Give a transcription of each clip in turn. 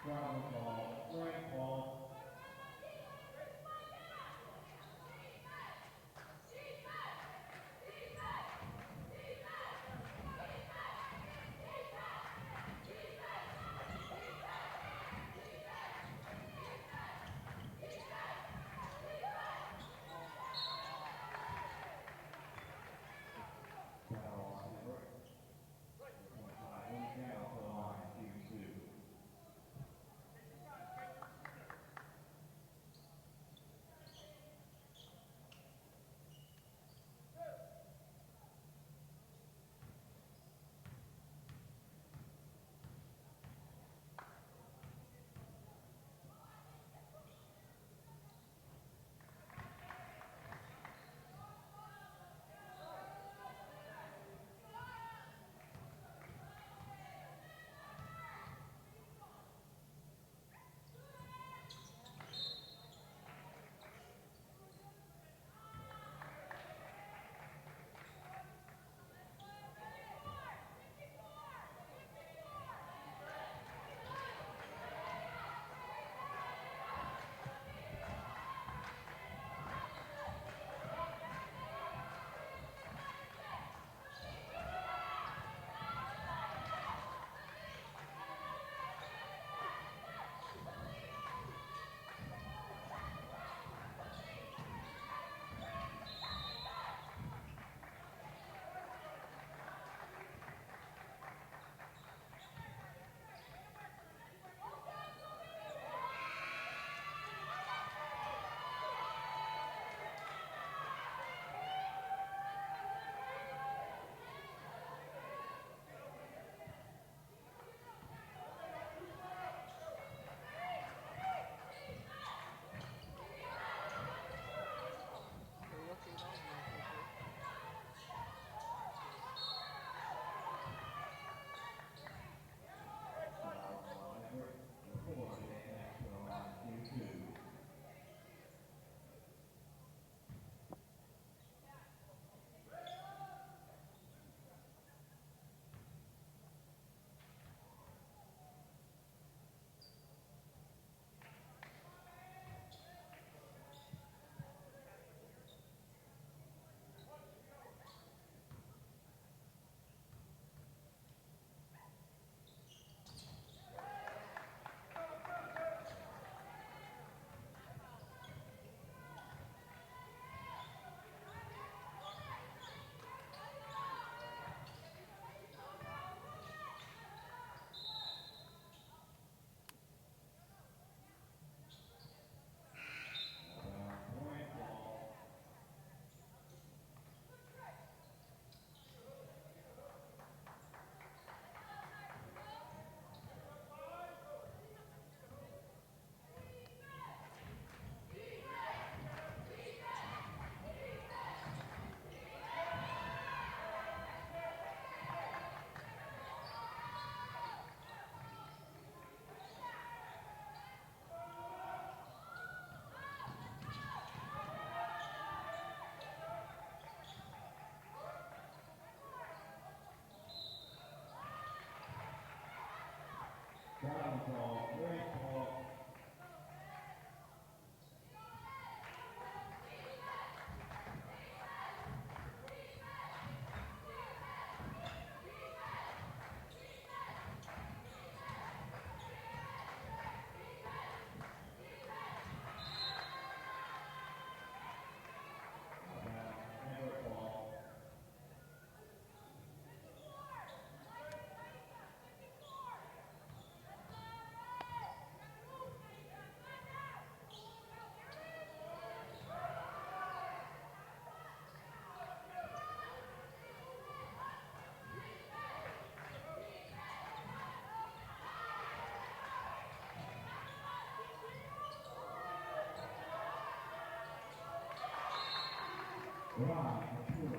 Travel ball, strike ball. Foul Everett. Point by Indiana to the line, 2-2. Foul on Everett. The four, Indiana to the line, 2-2. Point ball. Travel ball, strike ball. Out of bounds, Everett ball. Right, Ventura.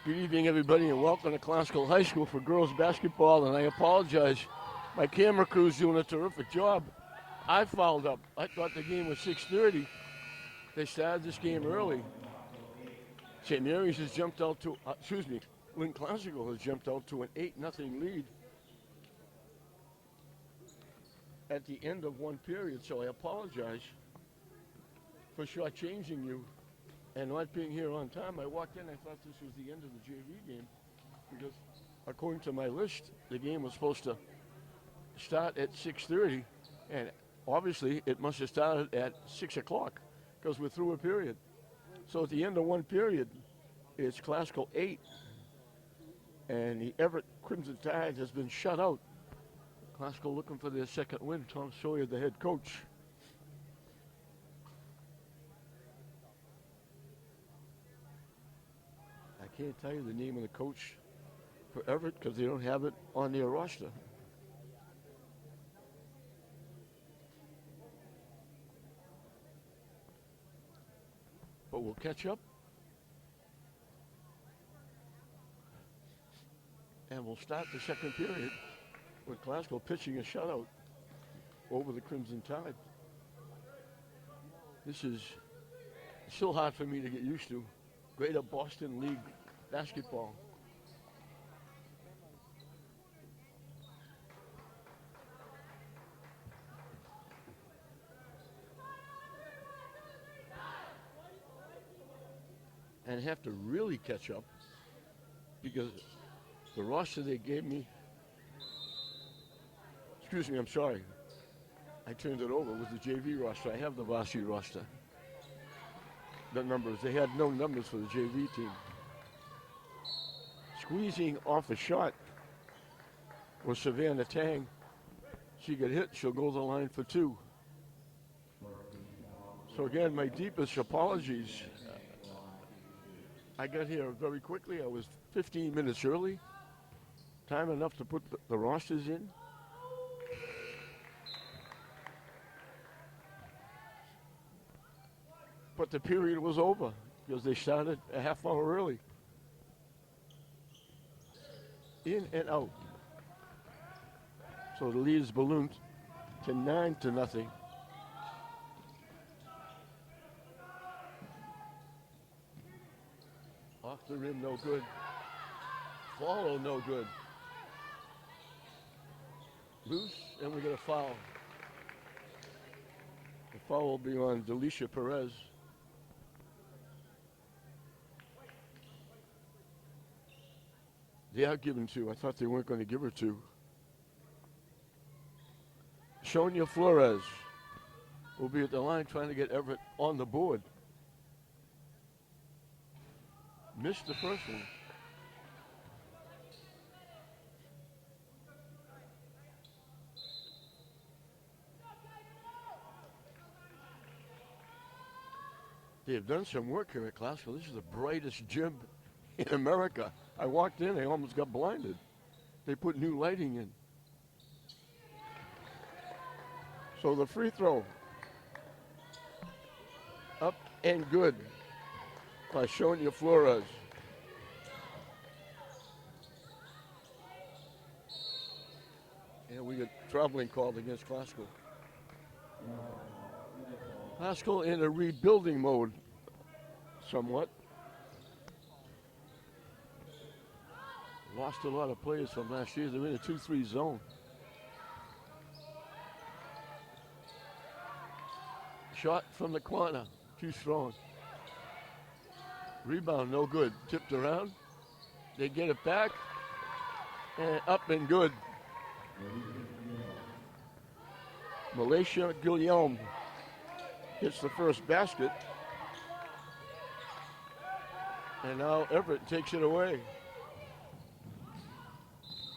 Good evening, everybody, and welcome to Classical High School for girls basketball. And I apologize. My camera crew's doing a terrific job. I fouled up. I thought the game was 6:30. They started this game early. St. Mary's has jumped out to, Lynn Classical has jumped out to an 8-0 lead at the end of one period. So I apologize for shortchanging you and not being here on time. I walked in, I thought this was the end of the JV game because according to my list, the game was supposed to start at 6:30, and obviously it must have started at 6 o'clock because we're through a period. So at the end of one period, it's Classical 8, and the Everett Crimson Tide has been shut out. Classical looking for their second win. Tom Sawyer, the head coach. I can't tell you the name of the coach for Everett because they don't have it on their roster. But we'll catch up. And we'll start the second period with Classical pitching a shutout over the Crimson Tide. This is still hard for me to get used to. Greater Boston League basketball. And have to really catch up because the roster they gave me, I'm sorry, I turned it over, was the JV roster. I have the varsity roster. The numbers, they had no numbers for the JV team. Squeezing off a shot was Savannah Tang. She got hit, she'll go to the line for two. So again, my deepest apologies. I got here very quickly. I was 15 minutes early. Time enough to put the rosters in. But the period was over because they started a half hour early. In and out. So the lead is ballooned to 9-0. Off the rim, no good. Follow, no good. Loose, and we get a foul. The foul will be on Delisha Perez. They are given two. I thought they weren't going to give her two. Sonia Flores will be at the line trying to get Everett on the board. Missed the first one. They have done some work here at Classical. This is the brightest gym in America. I walked in, I almost got blinded. They put new lighting in. So the free throw, up and good by Sonia Flores. And we get traveling called against Classical. Classical in a rebuilding mode, somewhat. Lost a lot of players from last year. They're in a 2-3 zone. Shot from the corner, too strong. Rebound, no good. Tipped around. They get it back. And up and good. Malaysia Guillaume hits the first basket. And now Everett takes it away.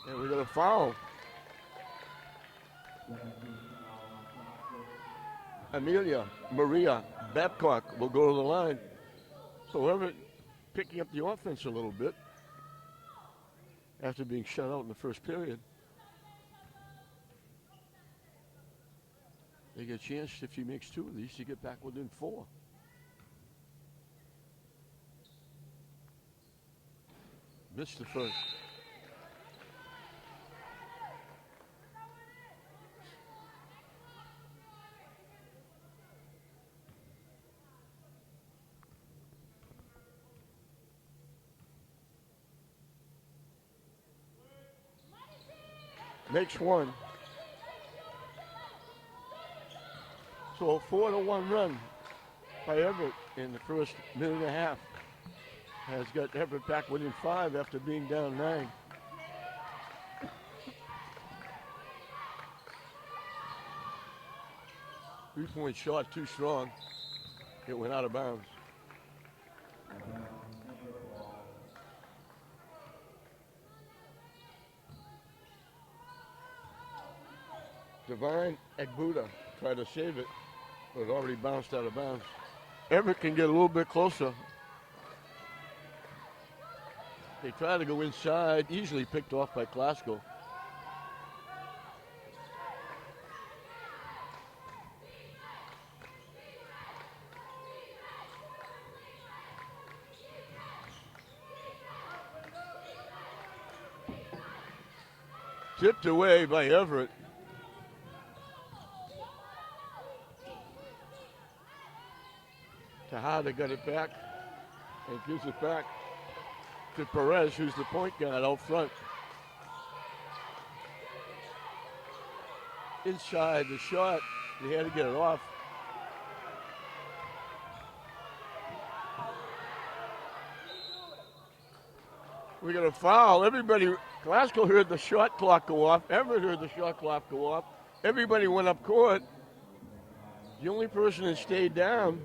And we got a foul. Amelia Maria Babcock will go to the line. So Everett picking up the offense a little bit after being shut out in the first period. They get a chance, if he makes two of these, to get back within 4. Missed the first. Makes one. So a 4-1 run by Everett in the first minute and a half has got Everett back within 5 after being down 9. Three-point shot too strong. It went out of bounds. Divine Egbuda tried to save it, but it already bounced out of bounds. Everett can get a little bit closer. They try to go inside, easily picked off by Glasgow. Tipped away by Everett. Tejada got it back and gives it back to Perez, who's the point guard out front. Inside the shot, they had to get it off. We got a foul. Everybody, Glasgow heard the shot clock go off. Everett heard the shot clock go off. Everybody went up court. The only person that stayed down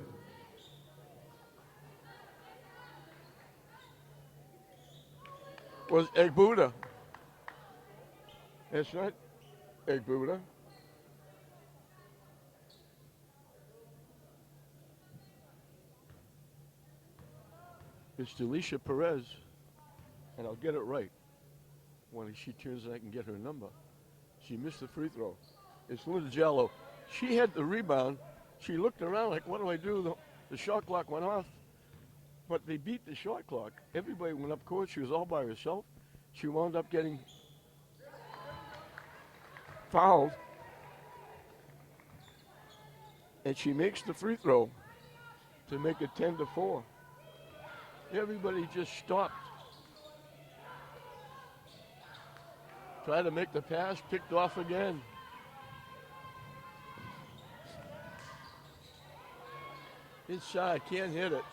was Egbuda. It's not Egbuda. It's Delisha Perez. And I'll get it right when she turns and I can get her number. She missed the free throw. It's Linda Jallo. She had the rebound. She looked around like, what do I do? The shot clock went off. But they beat the shot clock. Everybody went up court. She was all by herself. She wound up getting fouled. And she makes the free throw to make it 10-4. Everybody just stopped. Tried to make the pass, picked off again. Inside, can't hit it.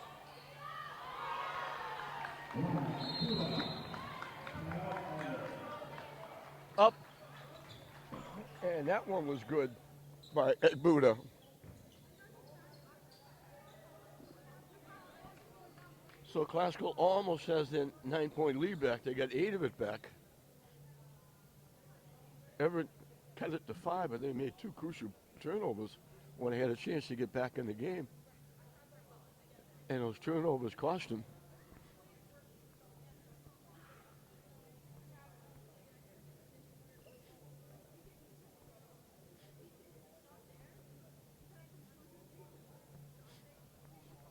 Up. And that one was good by Egbuda. So Glasgow almost has their 9-point lead back. They got 8 of it back. Everett cut it to 5, but they made 2 crucial turnovers when they had a chance to get back in the game. And those turnovers cost them.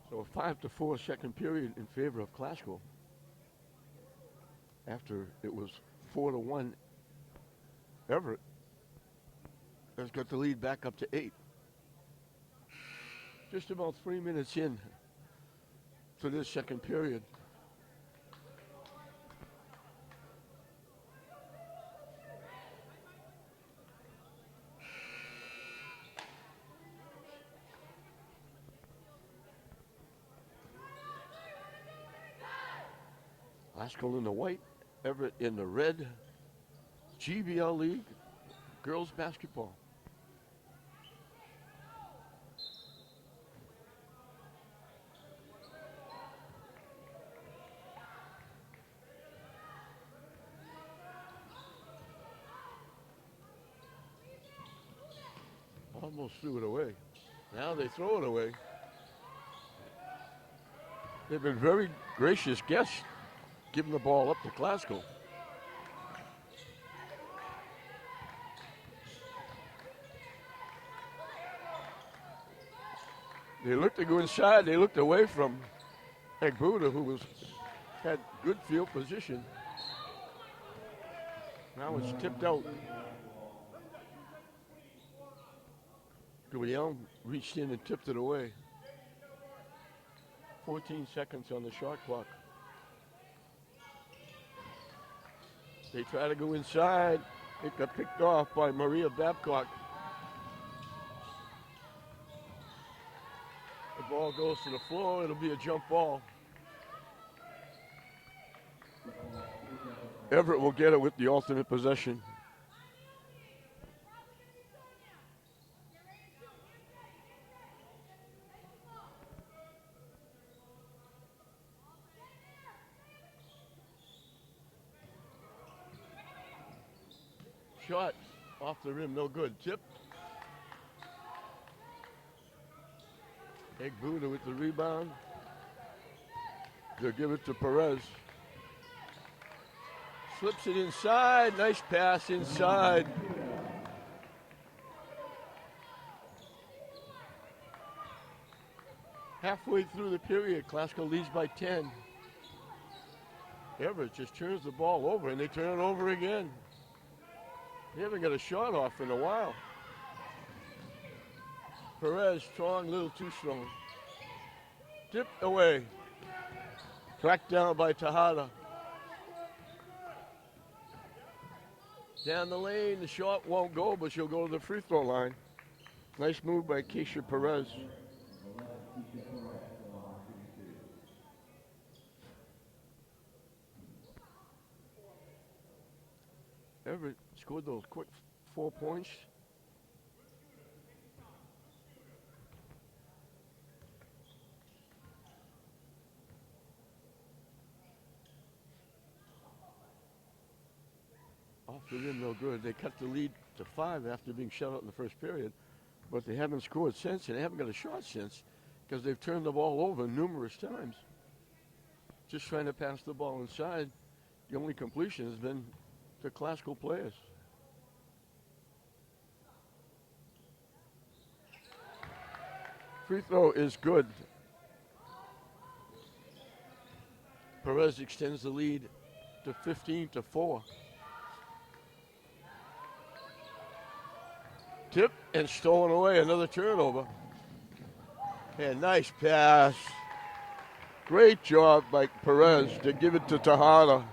So a 5-4 second period in favor of Glasgow. After it was 4-1, Everett has got the lead back up to 8. Just about 3 minutes in to this second period. Glasgow in the white, Everett in the red. GBL League, girls basketball. Almost threw it away. Now they throw it away. They've been very gracious guests giving the ball up to Glasgow. They looked to go inside. They looked away from Egbuda, who was had good field position. Now it's tipped out. Guillaume reached in and tipped it away. 14 seconds on the shot clock. They try to go inside. It got picked off by Maria Babcock. The ball goes to the floor. It'll be a jump ball. Everett will get it with the alternate possession. Shot off the rim, no good. Tip. Egg Buddha with the rebound. They'll give it to Perez. Slips it inside. Nice pass inside. Halfway through the period, Classical leads by 10. Everett just turns the ball over, and they turn it over again. They haven't got a shot off in a while. Perez, strong, little too strong. Tipped away. Tracked down by Tejada. Down the lane, the shot won't go, but she'll go to the free throw line. Nice move by Keisha Perez. Everett scored those quick 4 points. Off the rim, no good. They cut the lead to 5 after being shut out in the first period, but they haven't scored since, and they haven't got a shot since because they've turned the ball over numerous times. Just trying to pass the ball inside. The only completion has been to Classical players. Free throw is good. Perez extends the lead to 15-4. Tip and stolen away, another turnover. And nice pass. Great job by Perez to give it to Tejada.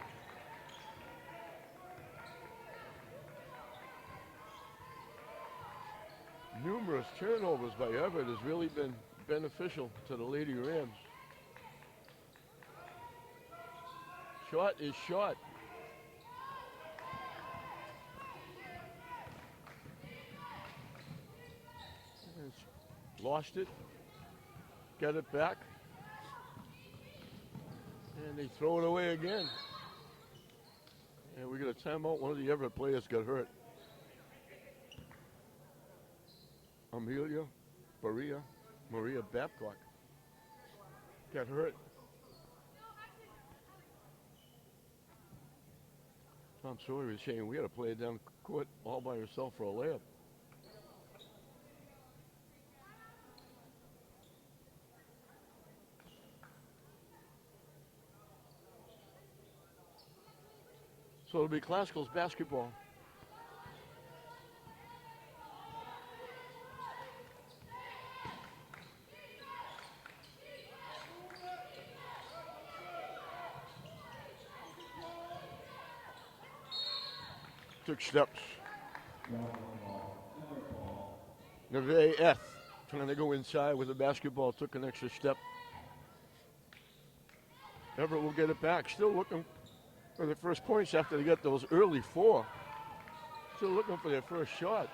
Numerous turnovers by Everett has really been beneficial to the Lady Rams. Shot is shot. Lost it. Get it back. And they throw it away again. And we got a timeout. One of the Everett players got hurt. Maria Babcock got hurt. Tom Sawyer is saying we got to play it down court all by herself for a layup. So it'll be Classical's basketball. Took steps. Neve F. trying to go inside with the basketball, took an extra step. Everett will get it back. Still looking for their first points after they got those early 4. Still looking for their first shot.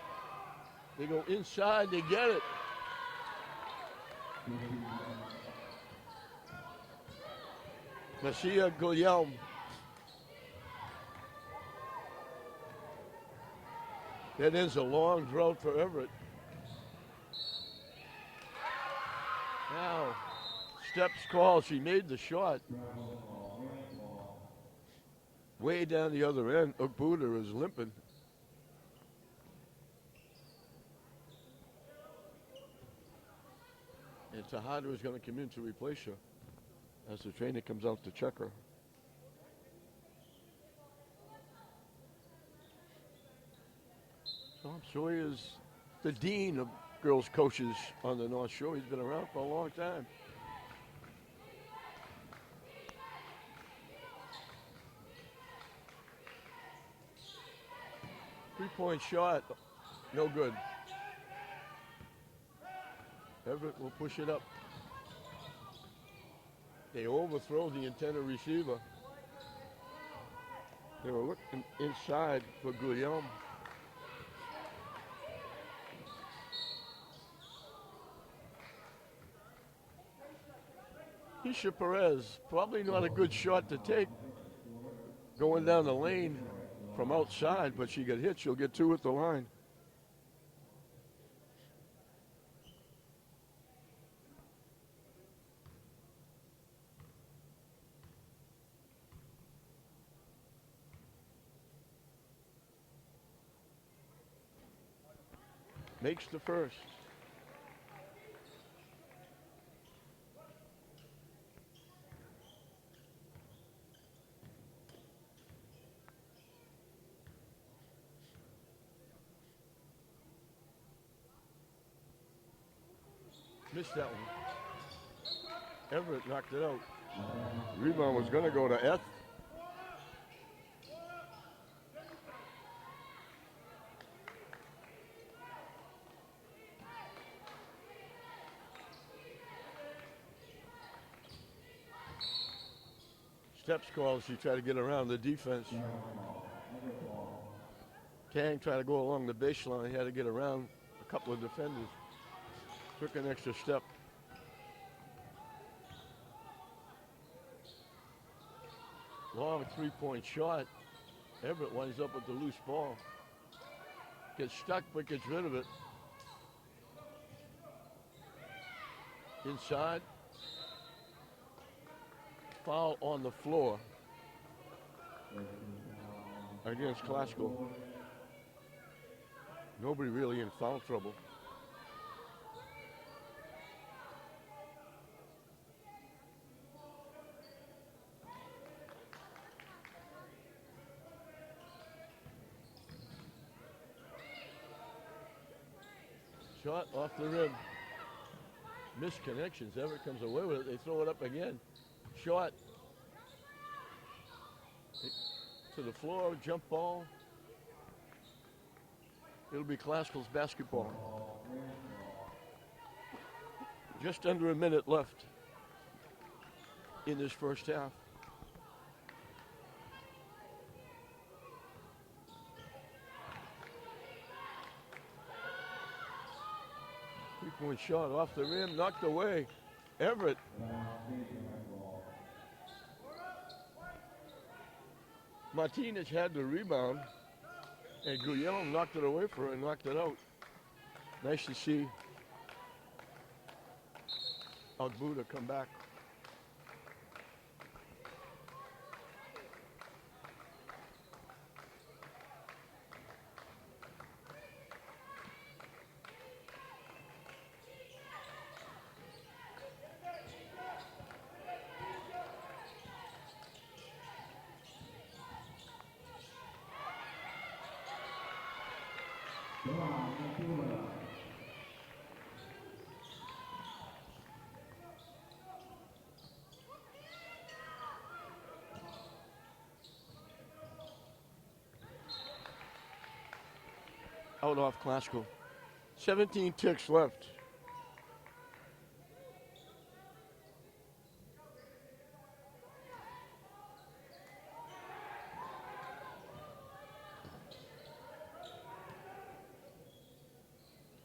They go inside, they get it. Marcia Guillaume. That ends a long drought for Everett. Now, steps call. She made the shot. Way down the other end, Ogbuda is limping. And Tejada is going to come in to replace her as the trainer comes out to check her. Tom Sawyer's the dean of girls coaches on the North Shore. He's been around for a long time. Three-point shot, no good. Everett will push it up. They overthrow the intended receiver. They were looking inside for Guillaume. Keisha Perez, probably not a good shot to take going down the lane from outside, but she got hit. She'll get two at the line. Makes the first. Missed that one. Everett knocked it out. Rebound was going to go to Eth. Steps called. She tried to get around the defense. Kang tried to go along the baseline. He had to get around a couple of defenders. Took an extra step. Long three-point shot. Everett winds up with the loose ball. Gets stuck, but gets rid of it. Inside. Foul on the floor against Classical. Nobody really in foul trouble. Shot off the rim. Missed connections. Everett comes away with it. They throw it up again. Shot to the floor, jump ball. It'll be Classical's basketball. Just under a minute left in this first half. Three-point shot off the rim, knocked away. Everett. Martinez had the rebound, and Guillaume knocked it away for her and knocked it out. Nice to see Agbuda come back. Out off Classical. 17 ticks left.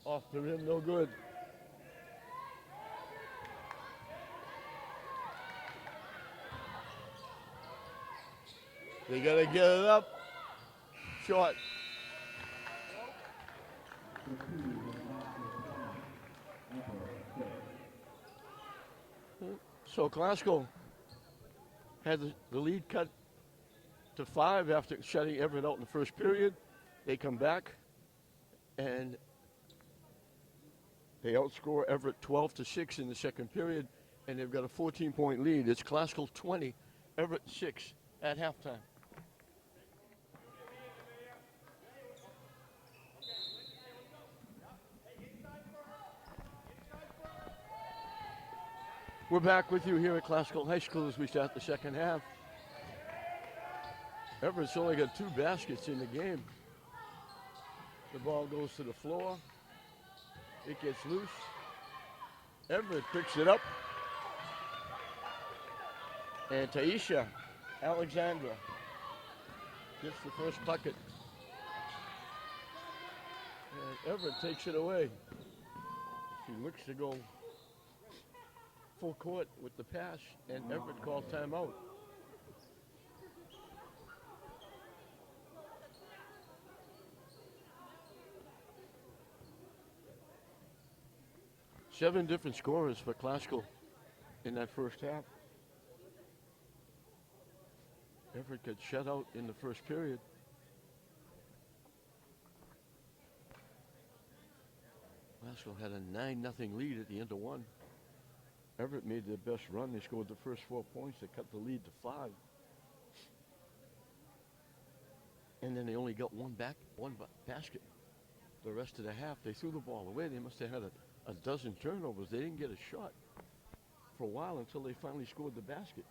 Off the rim, no good. They gotta get it up. Short. So Classical had the lead cut to 5 after shutting Everett out in the first period. They come back and they outscore Everett 12-6 in the second period, and they've got a 14-point lead. It's Classical 20, Everett 6 at halftime. We're back with you here at Classical High School as we start the second half. Everett's only got 2 baskets in the game. The ball goes to the floor. It gets loose. Everett picks it up. And Taisha Alexandra gets the first bucket. And Everett takes it away. She looks to go full court with the pass, and Everett called timeout. Seven different scorers for Classical in that first half. Everett got shut out in the first period. Classical had a 9-0 lead at the end of one. Everett made their best run. They scored the first 4 points. They cut the lead to 5. And then they only got one basket. The rest of the half, they threw the ball away. They must have had a dozen turnovers. They didn't get a shot for a while until they finally scored the basket.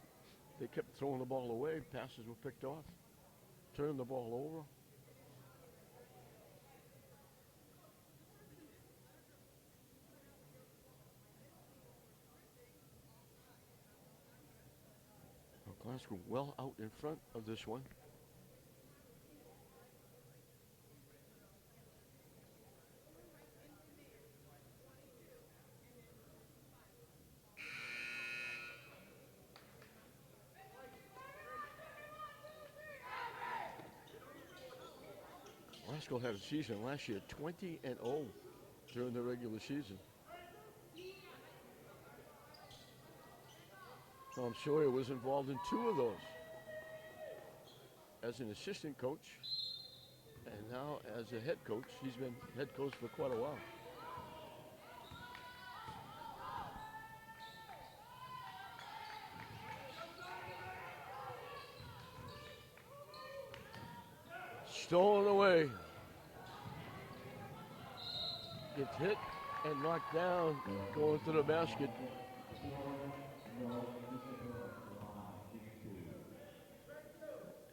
They kept throwing the ball away. Passes were picked off. Turned the ball over. Glasgow well out in front of this one. Glasgow had a season last year 20-0 during the regular season. Tom Sawyer was involved in 2 of those as an assistant coach, and now as a head coach. He's been head coach for quite a while. Stolen away. Gets hit and knocked down, going to the basket.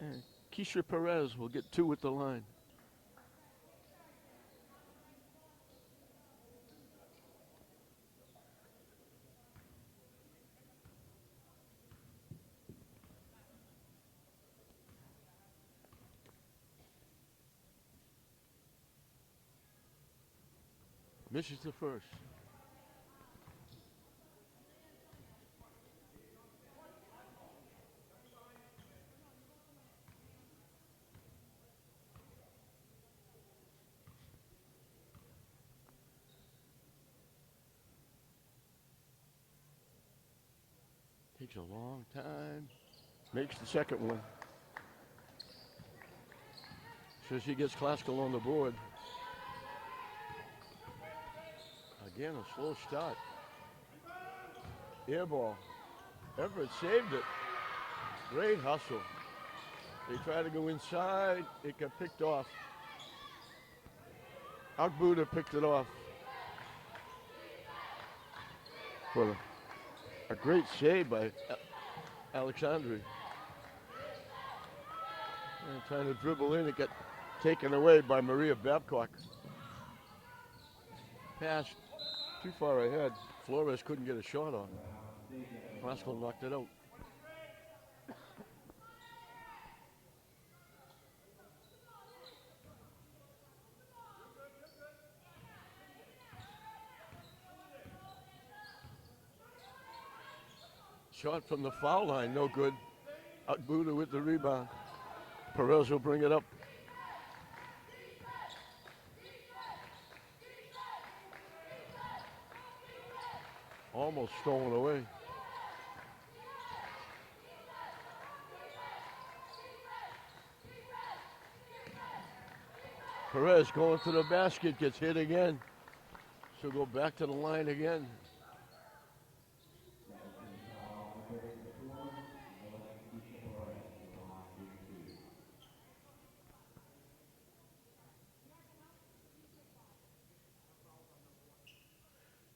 And Keisha Perez will get 2 at the line. Misses the first. Takes a long time. Makes the second one. So she gets Classical on the board. Again, a slow start. Air ball. Everett saved it. Great hustle. They try to go inside. It got picked off. Agbuda picked it off. For a great save by Alexandri. And trying to dribble in, it got taken away by Maria Babcock. Pass too far ahead. Flores couldn't get a shot on. Classical knocked it out. Shot from the foul line, no good. Agbuda with the rebound. Perez will bring it up. Almost stolen away. Perez going to the basket, gets hit again. She'll go back to the line again.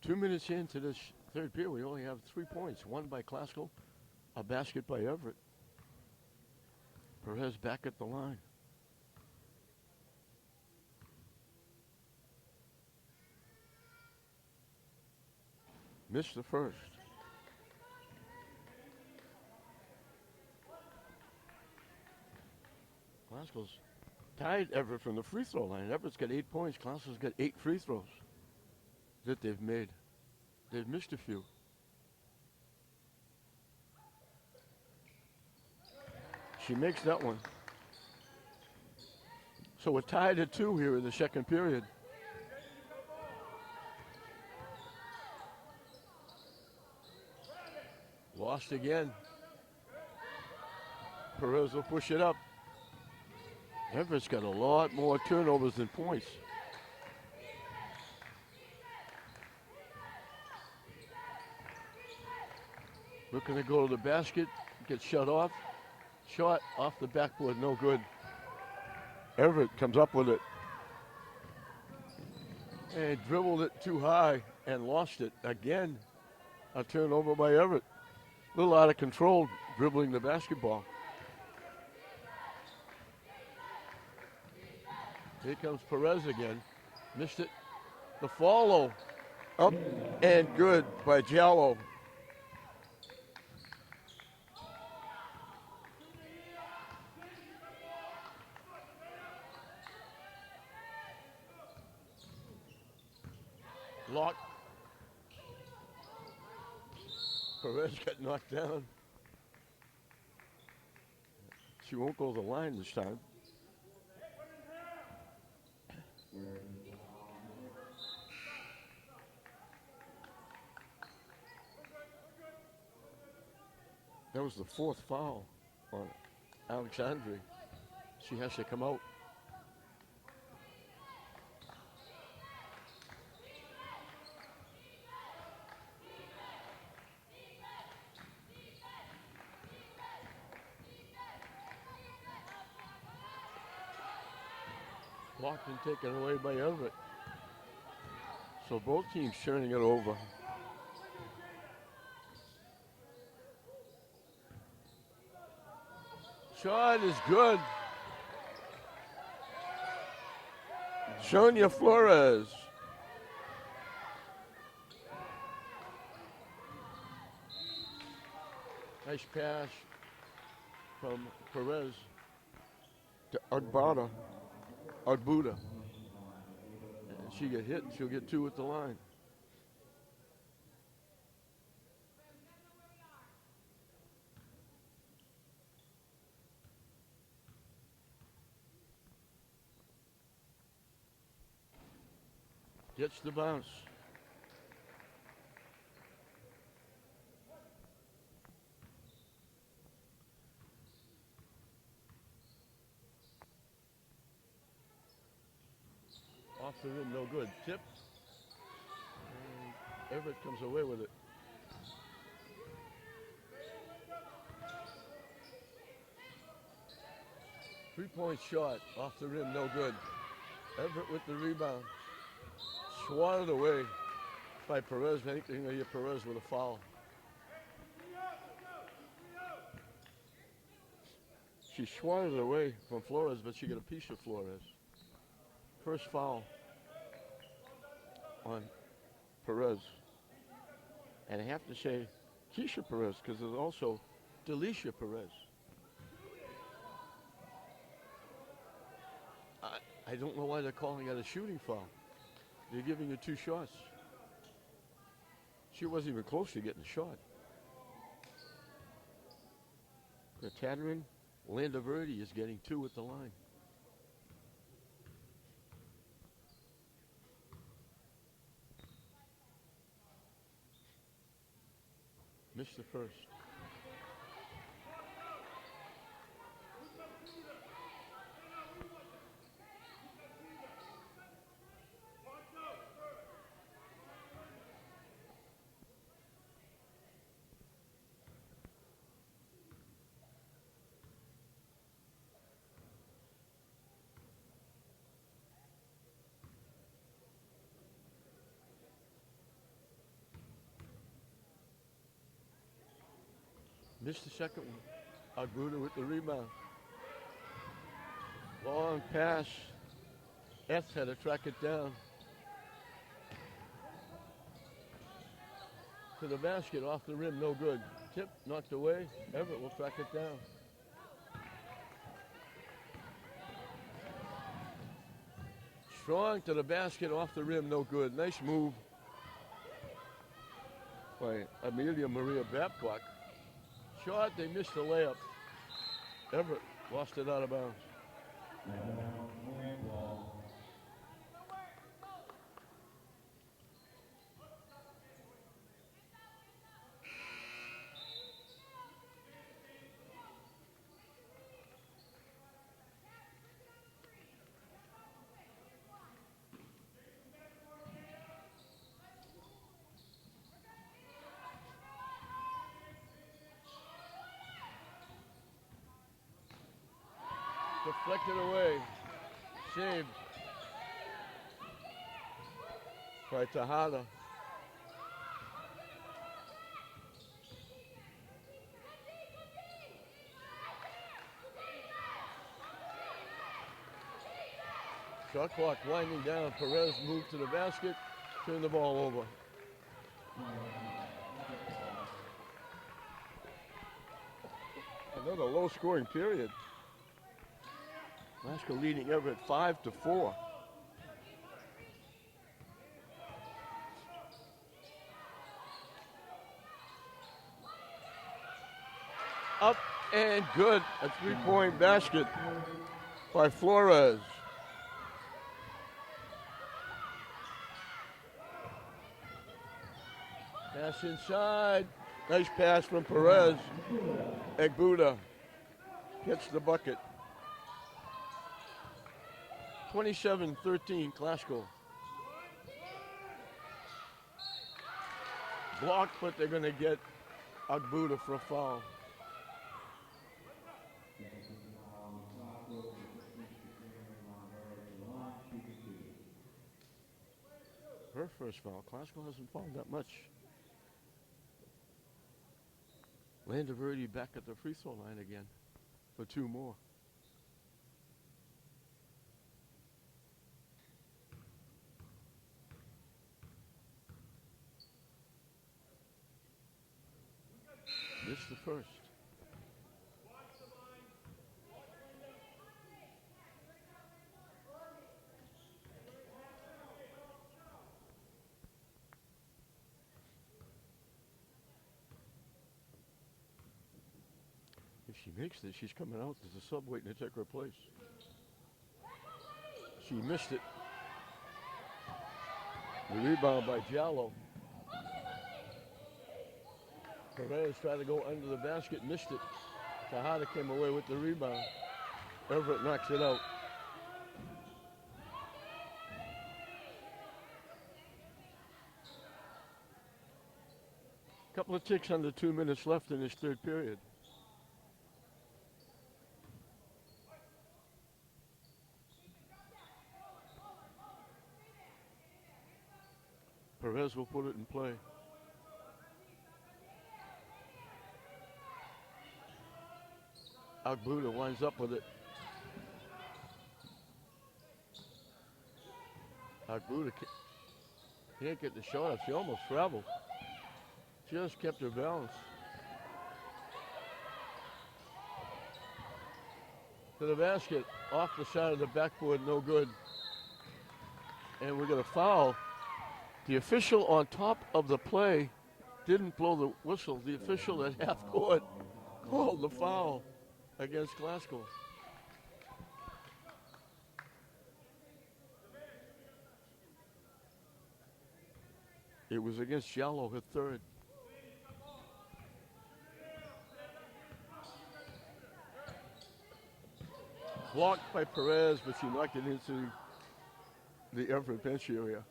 Two minutes into this Third period, we only have 3 points. One by Classical, a basket by Everett. Perez back at the line. Missed the first. Classical's tied Everett from the free throw line. Everett's got 8 points. Classical's got 8 free throws that they've made. They've missed a few. She makes that one. So we're tied at 2 here in the second period. Lost again. Perez will push it up. Everett's got a lot more turnovers than points. Looking to go to the basket, gets shut off. Shot off the backboard, no good. Everett comes up with it. And dribbled it too high and lost it. Again, a turnover by Everett. A little out of control, dribbling the basketball. Here comes Perez again. Missed it. The follow. Up and good by Giallo. Lock. Perez got knocked down. She won't go to the line this time. That was the 4th foul on Alexandre. She has to come out. Blocked and taken away by Everett. So both teams turning it over. Shot is good. Sonia Flores. Nice pass from Perez to Agbuda. And she get hit, she'll get 2 at the line. Gets the bounce. Off the rim, no good. Tip. And Everett comes away with it. Three-point shot off the rim, no good. Everett with the rebound. Swatted away by Perez. I think they're going to get Perez with a foul. She swatted away from Flores, but she got a piece of Flores. First foul on Perez. And I have to say Keisha Perez, because there's also Delicia Perez. I don't know why they're calling it a shooting foul. They're giving her 2 shots. She wasn't even close to getting a shot. Katadrin Landaverdi is getting 2 at the line. Missed the first. Missed the second one. Agbuda with the rebound. Long pass. S had to track it down. To the basket, off the rim, no good. Tip, knocked away. Everett will track it down. Strong to the basket, off the rim, no good. Nice move by Amelia Maria Babcock. Shot, they missed the layup. Everett lost it out of bounds. Deflected away. Saved by Tejada. Shot clock winding down. Perez moved to the basket, turned the ball over. Another low-scoring period. Glasgow leading Everett 5-4. Up and good. A three-point basket by Flores. Pass inside. Nice pass from Perez. Agbuda gets the bucket. 27-13, Glasgow. Blocked, but they're going to get Agbuda for a foul. Her first foul. Glasgow hasn't fouled that much. Landaverdi back at the free throw line again for two more. Missed the first. If she makes this, she's coming out. There's a sub waiting to take her place. She missed it. The rebound by Giallo. Perez tried to go under the basket, missed it. Tejada came away with the rebound. Everett knocks it out. Couple of ticks under 2 minutes left in this third period. Perez will put it in play. Agbuda winds up with it. Agbuda can't get the shot up. She almost traveled. Just kept her balance. To the basket, off the side of the backboard, no good. And we're going to foul. The official on top of the play didn't blow the whistle. The official at half court called the foul against Glasgow. It was against Giallo, her third. Blocked by Perez, but she knocked it into the Everett bench area.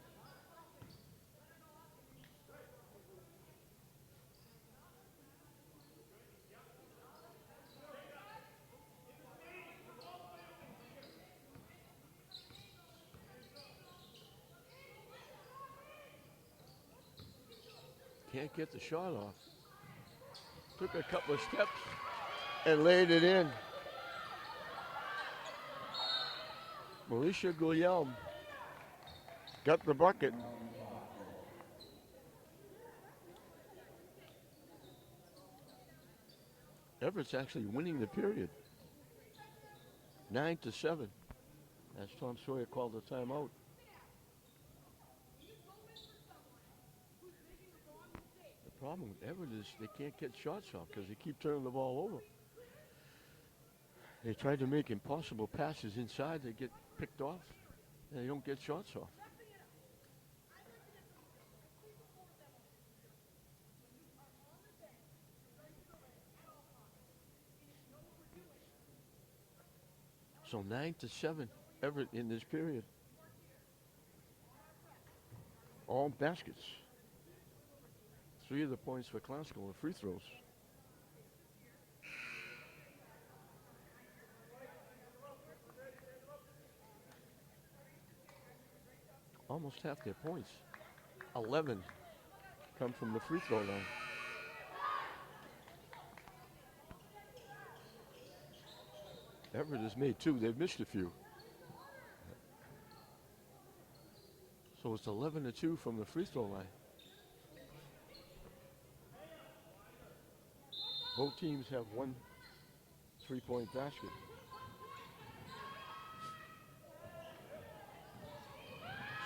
Can't get the shot off. Took a couple of steps and laid it in. Militia Guillaume got the bucket. Everett's actually winning the period. 9-7. As Tom Sawyer called the timeout. The problem with Everett is they can't get shots off because they keep turning the ball over. They try to make impossible passes inside. They get picked off, and they don't get shots off. So 9-7, Everett in this period. All baskets. 3 of the points for Classical are free throws. Almost half their points. 11 come from the free throw line. Everett has made 2. They've missed a few. So it's 11-2 from the free throw line. Both teams have 1 3-point basket.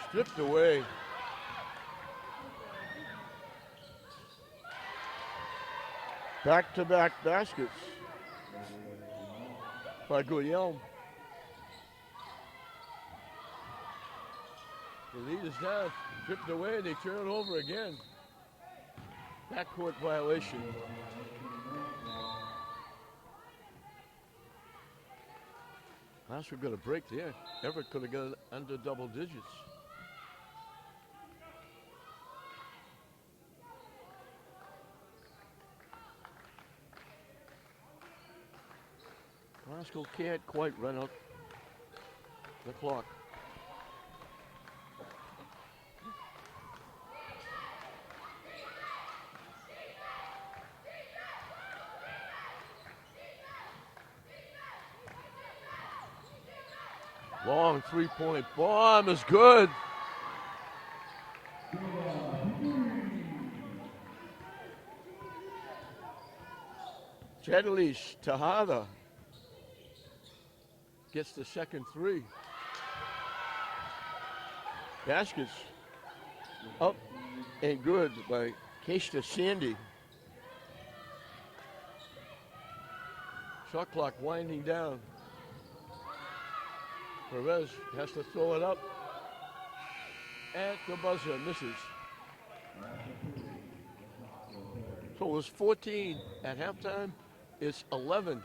Stripped away. Back-to-back baskets by Guillaume. The lead is down. Stripped away. They turn it over again. Backcourt violation. Classical got a break there. Everett could have got it under double digits. Classical can't quite run out the clock. Long 3-point bomb is good. Jedelish Tejada gets the second 3. Baskets up and good by Keishta Sandy. Shot clock winding down. Perez has to throw it up at the buzzer, misses. So it was 14 at halftime. It's 11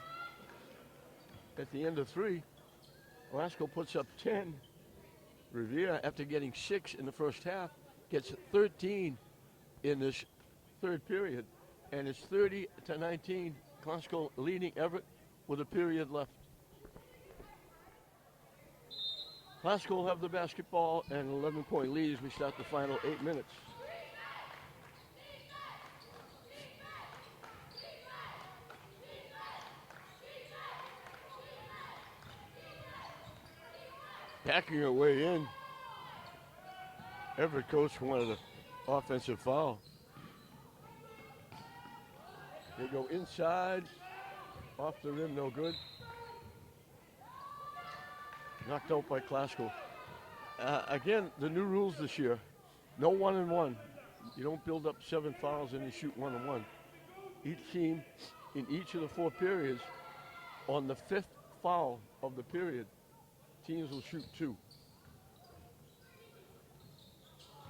at the end of 3. Glasgow puts up 10. Revere, after getting 6 in the first half, gets 13 in this third period. And it's 30-19. Glasgow leading Everett with a period left. Glasgow will have the basketball and an 11-point lead as we start the final 8 minutes. Backing her way in. Everett coach wanted an offensive foul. They go inside, off the rim, no good. Knocked out by Classical. Again, the new rules this year, no 1-and-1. You don't build up 7 fouls and you shoot 1-and-1. Each team in each of the 4 periods, on the 5th foul of the period, teams will shoot 2.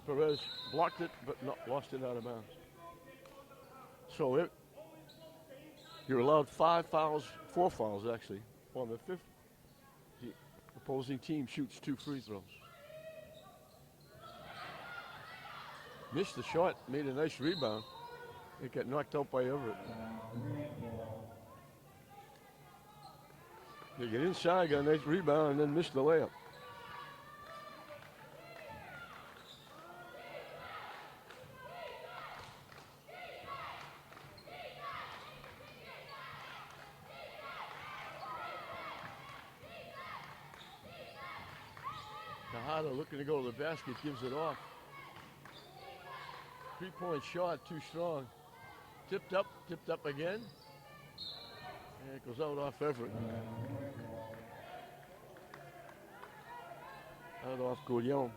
Perez blocked it, but lost it out of bounds. So you're allowed 5 fouls, 4 fouls actually. On the 5th, the opposing team shoots 2 free throws. Missed the shot, made a nice rebound. It got knocked out by Everett. They get inside, got a nice rebound, and then missed the layup. Tahada looking to go to the basket, gives it off. 3-point shot, too strong. Tipped up again. And it goes out off Everett. Out off Guillaume.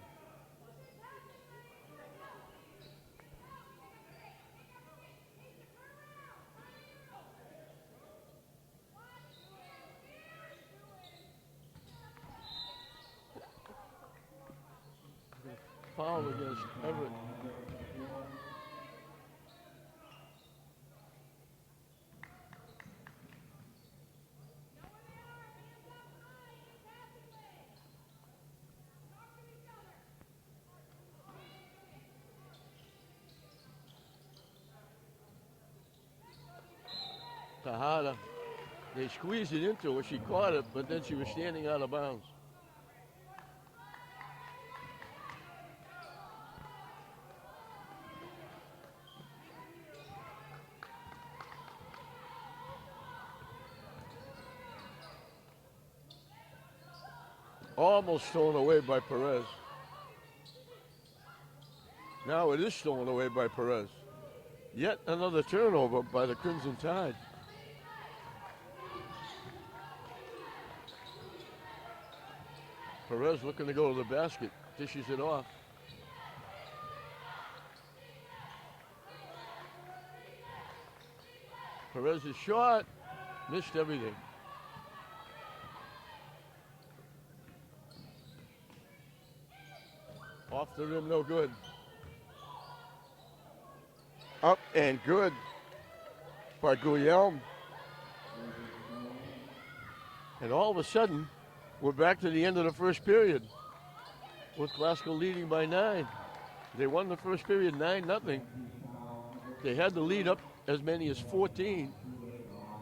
Foul against Everett. Tahada. They squeezed it into her. She caught it, but then she was standing out of bounds. Almost stolen away by Perez. Now it is stolen away by Perez. Yet another turnover by the Crimson Tide. Perez looking to go to the basket. Dishes it off. Perez's shot. Missed everything. Off the rim, no good. Up and good by Guillaume. And all of a sudden, we're back to the end of the first period with Glasgow leading by 9. They won the first period 9-0. They had the lead up as many as 14.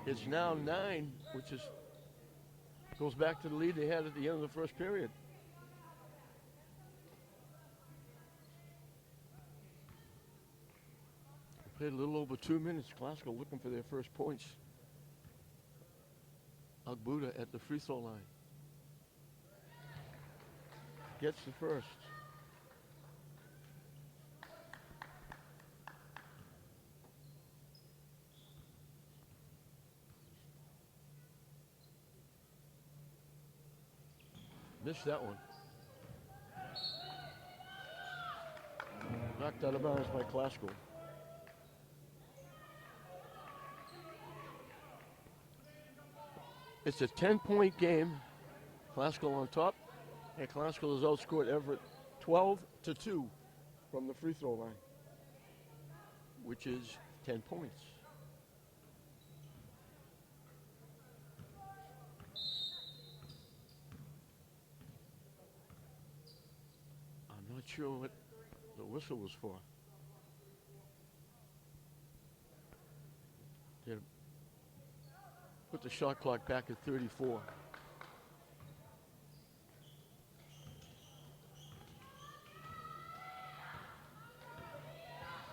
It's now 9, which goes back to the lead they had at the end of the first period. Played a little over 2 minutes. Glasgow looking for their first points. Agbuda at the free throw line. Gets the first. Missed that one. Knocked out of bounds by Glasgow. It's a 10-point game. Glasgow on top. And Glasgow has outscored Everett 12-2 from the free throw line, which is 10 points. I'm not sure what the whistle was for. They put the shot clock back at 34.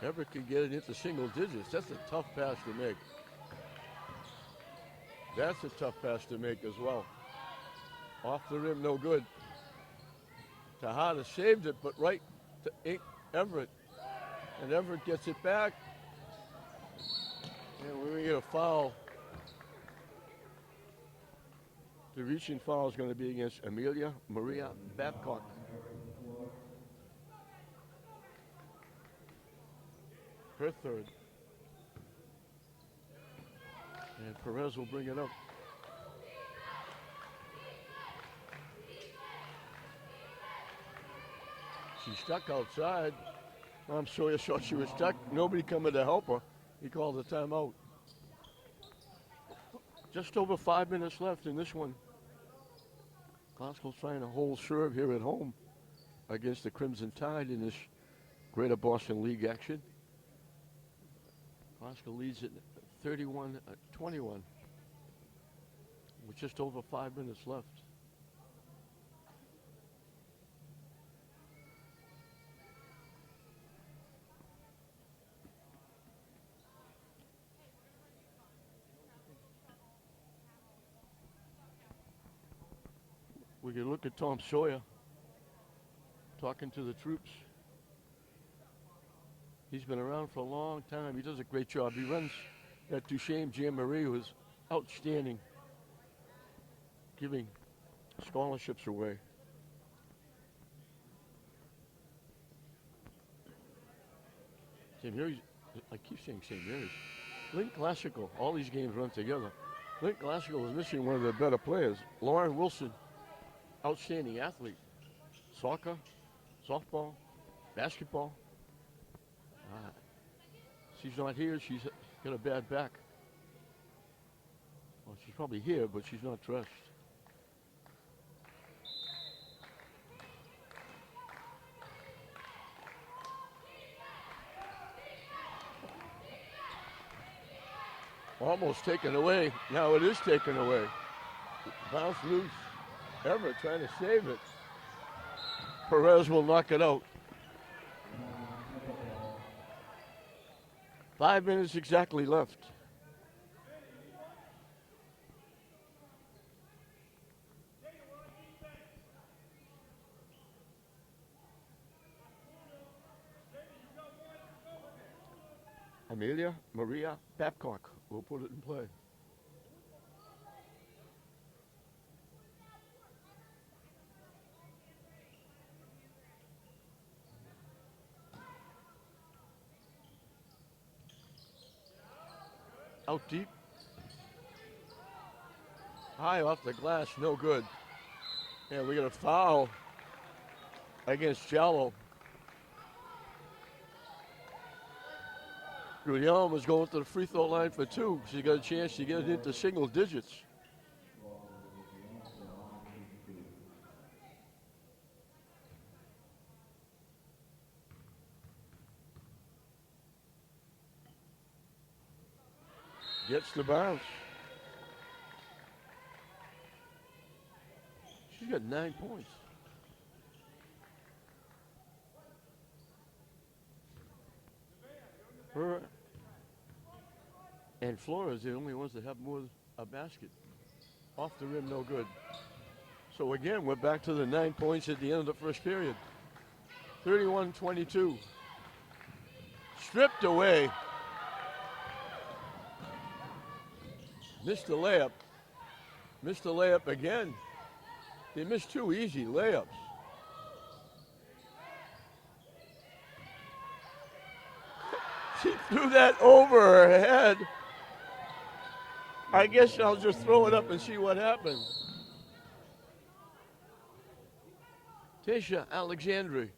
Everett can get it into single digits. That's a tough pass to make. That's a tough pass to make as well. Off the rim, no good. Tahada saved it, but right to Everett. And Everett gets it back. And we're going to get a foul. The reaching foul is going to be against Amelia Maria Babcock. Her third. And Perez will bring it up. She's stuck outside. I'm sure you saw she was stuck. Nobody coming to help her. He called a timeout. Just over 5 minutes left in this one. Glasgow's trying to hold serve here at home against the Crimson Tide in this Greater Boston League action. Glasgow leads at 31-21 with just over 5 minutes left. We can look at Tom Sawyer. talking to the troops. He's been around for a long time. He does a great job. He runs that Duchesne Jean-Marie, who is outstanding, giving scholarships away. St. Mary's, I keep saying St. Mary's. Link Classical, all these games run together. Link Classical is missing one of their better players. Lauren Wilson, outstanding athlete. Soccer, softball, basketball. She's not here. She's got a bad back. Well, she's probably here, but she's not dressed. Almost taken away. Now it is taken away. Bounce loose. Everett trying to save it. Perez will knock it out. 5 minutes exactly left. Amelia Maria Babcock will put it in play. Out deep. High off the glass, no good. And we got a foul against Jallo. Guillaume was going to the free throw line for 2. She got a chance to get it into single digits. Gets the bounce. She's got 9 points. Her and Flores are the only ones that have more than a basket. Off the rim, no good. So again, we're back to the 9 points at the end of the first period. 31-22. Stripped away. Missed the layup. Missed the layup again. They missed 2 easy layups. She threw that over her head. I guess I'll just throw it up and see what happens. Tasha Alexandri.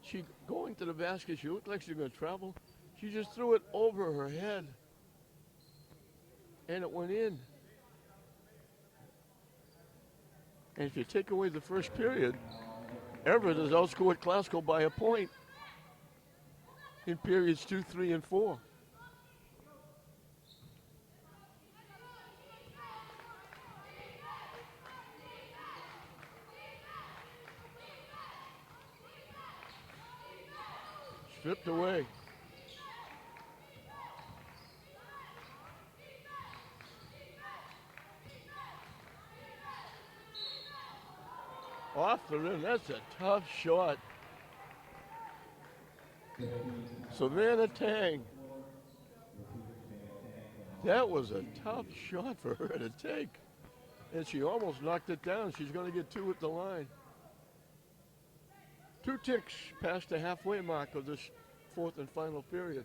She going to the basket. She looked like she was going to travel. She just threw it over her head. And it went in. And if you take away the first period, Everett has outscored Glasgow by a point in periods 2, 3, and 4. Stripped away. Off the rim, that's a tough shot. Savannah Tang. That was a tough shot for her to take. And she almost knocked it down. She's going to get 2 at the line. 2 ticks past the halfway mark of this 4th and final period.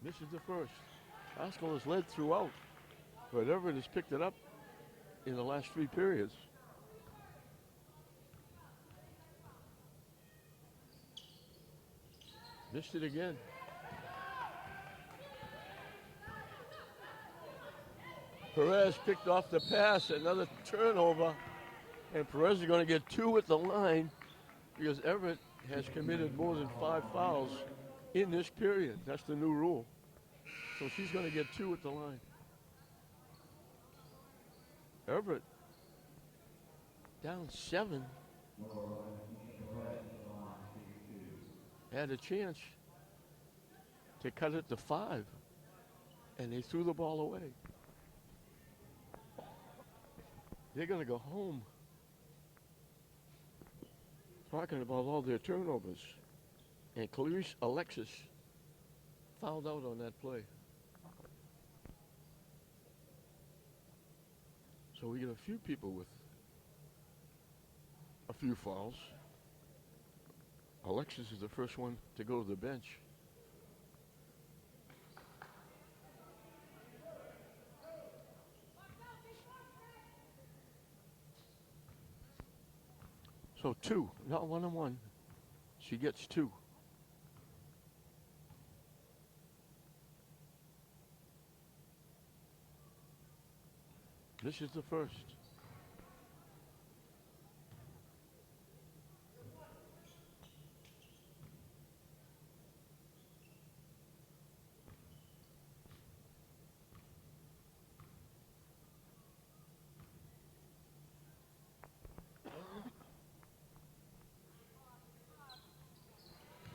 This is the first. Haskell has led throughout, but Everett has picked it up in the last 3 periods. Missed it again. Perez picked off the pass, another turnover, and Perez is going to get 2 at the line because Everett has committed more than 5 fouls in this period. That's the new rule. So she's going to get 2 at the line. Everett down 7. Had a chance to cut it to 5, and they threw the ball away. they're going to go home talking about all their turnovers. And Clarice Alexis fouled out on that play. So we get a few people with a few fouls. Alexis is the first one to go to the bench. So 2, not 1-on-1. She gets 2. This is the first.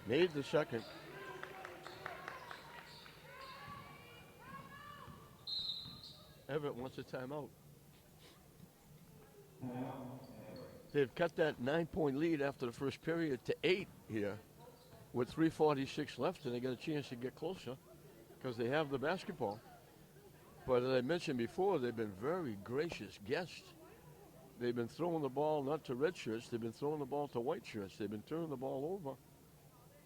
Made the second. Everett wants a timeout. They've cut that 9-point lead after the first period to 8 here with 3:46 left, and they got a chance to get closer because they have the basketball. But as I mentioned before, they've been very gracious guests. They've been throwing the ball not to red shirts, they've been throwing the ball to white shirts. They've been turning the ball over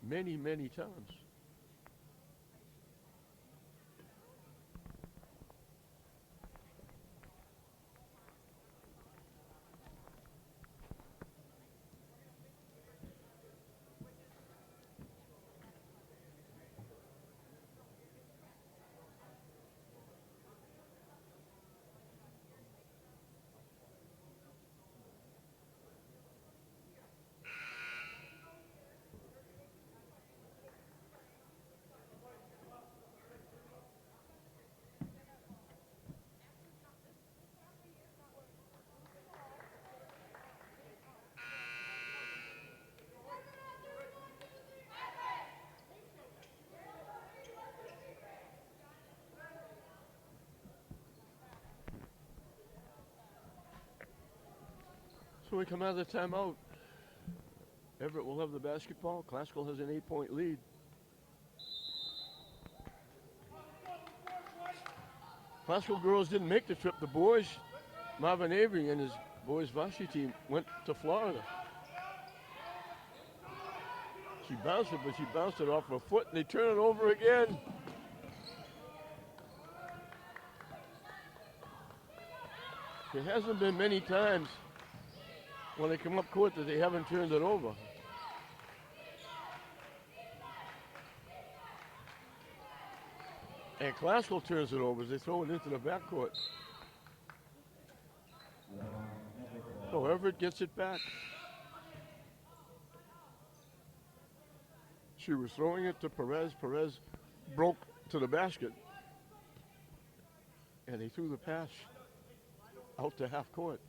many, many times. So we come out of the timeout. Everett will have the basketball. Classical has an 8-point lead. Classical girls didn't make the trip. The boys, Marvin Avery and his boys varsity team went to Florida. She bounced it, but she bounced it off her foot, and they turn it over again. There hasn't been many times when they come up court that they haven't turned it over. And Classical turns it over as they throw it into the backcourt. So Everett gets it back. She was throwing it to Perez. Perez broke to the basket. And he threw the pass out to half court.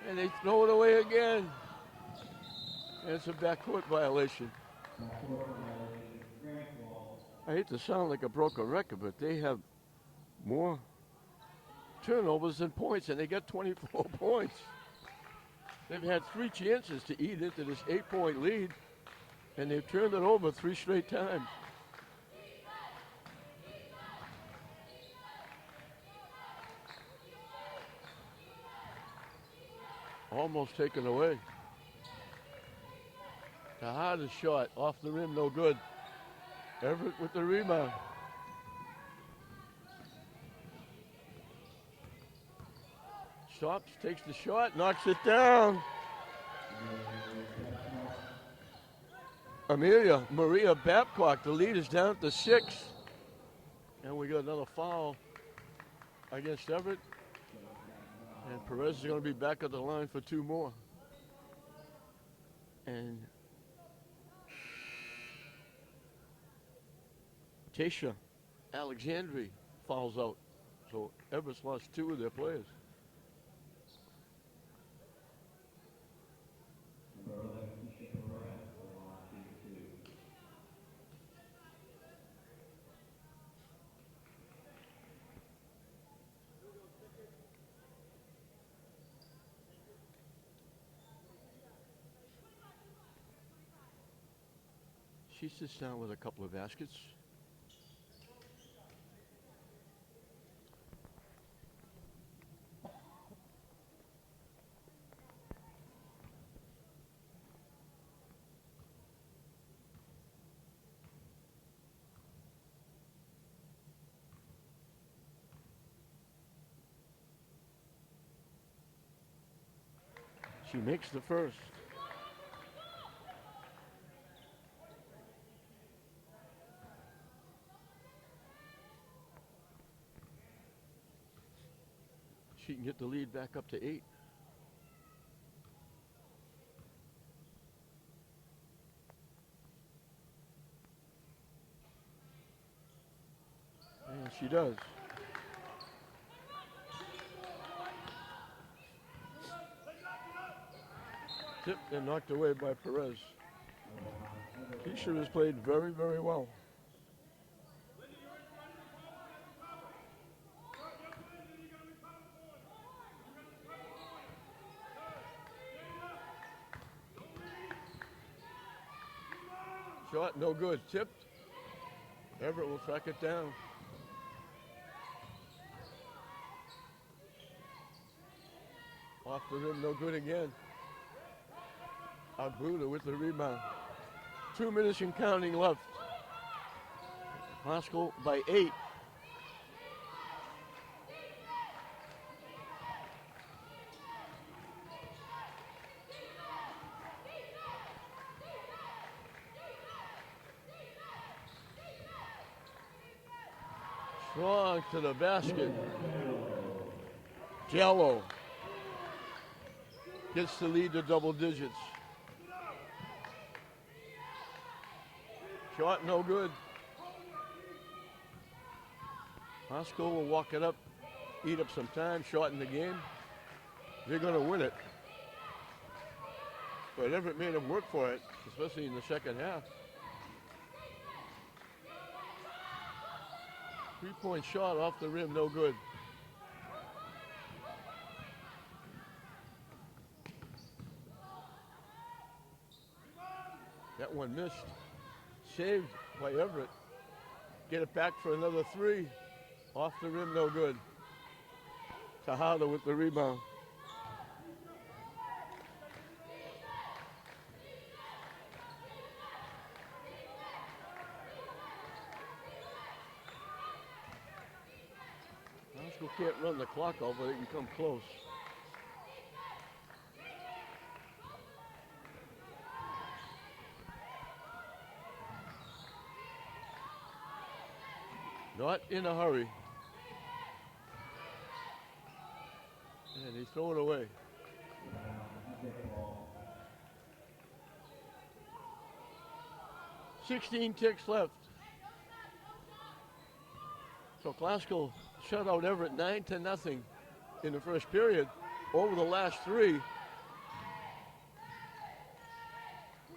And they throw it away again. And it's a backcourt violation. I hate to sound like a broken record, but they have more turnovers than points, and they got 24 points. They've had 3 chances to eat into this 8-point lead, and they've turned it over 3 straight times. Almost taken away. The hardest shot off the rim, no good. Everett with the rebound. Stops, takes the shot, knocks it down. Maria Babcock, the lead is down to 6. And we got another foul against Everett. And Perez is going to be back at the line for 2 more. And Tasha Alexandri fouls out. So Everett's lost 2 of their players. She sits down with a couple of baskets. She makes the first. She can get the lead back up to 8. And she does. Tipped and knocked away by Perez. Keisha has played very, very well. Shot, no good. Tipped. Everett will track it down. Off the rim, no good again. Agbuda with the rebound. 2 minutes and counting left. Haskell by 8. Strong to the basket. Jello gets the lead to double digits. Shot no good. Haskell will walk it up, eat up some time, shorten the game. They're going to win it. But Everett made them work for it, especially in the second half. 3-point shot off the rim, no good. That one missed. Saved by Everett. Get it back for another 3. Off the rim, no good. Tejada with the rebound. Haskell can't run the clock out, but they can come close. Not in a hurry. And they throw it away. "16 ticks left. So Glasgow shut out Everett 9-0 in the first period. Over the last 3,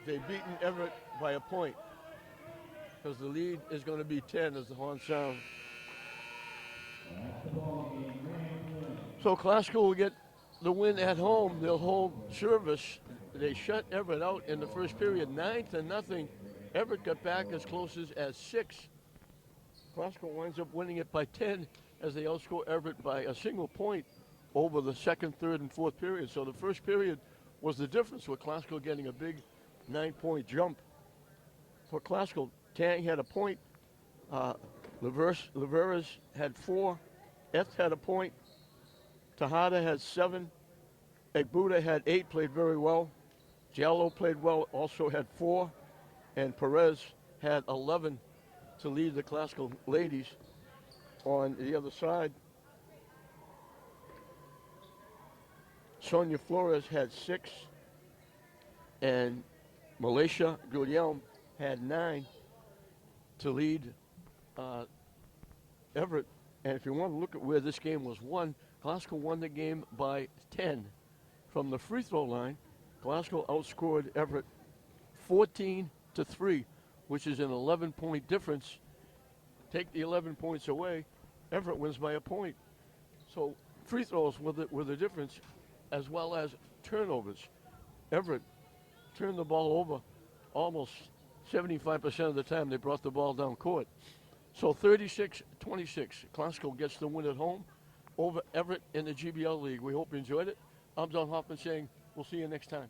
they've beaten Everett by a point, because the lead is going to be 10 as the horn sounds. So Glasgow will get the win at home. They'll hold service. They shut Everett out in the first period, 9-0. Everett got back as close as 6. Glasgow winds up winning it by 10 as they outscore Everett by a single point over the second, third, and fourth period. So the first period was the difference, with Glasgow getting a big 9-point jump. For Glasgow, Tang had a point. Laveras had 4. F had a point. Tejada had 7. Agbuda had 8, played very well. Giallo played well, also had 4. And Perez had 11 to lead the Glasgow ladies. On the other side, Sonia Flores had 6. And Malaysia Guillermo had 9 to lead Everett. And if you want to look at where this game was won, Glasgow won the game by 10. From the free throw line, Glasgow outscored Everett 14-3, which is an 11-point difference. Take the 11 points away, Everett wins by a point. So free throws were the difference, as well as turnovers. Everett turned the ball over almost 75% of the time they brought the ball down court. So 36-26, Glasgow gets the win at home over Everett in the GBL League. We hope you enjoyed it. I'm Don Hoffman saying we'll see you next time.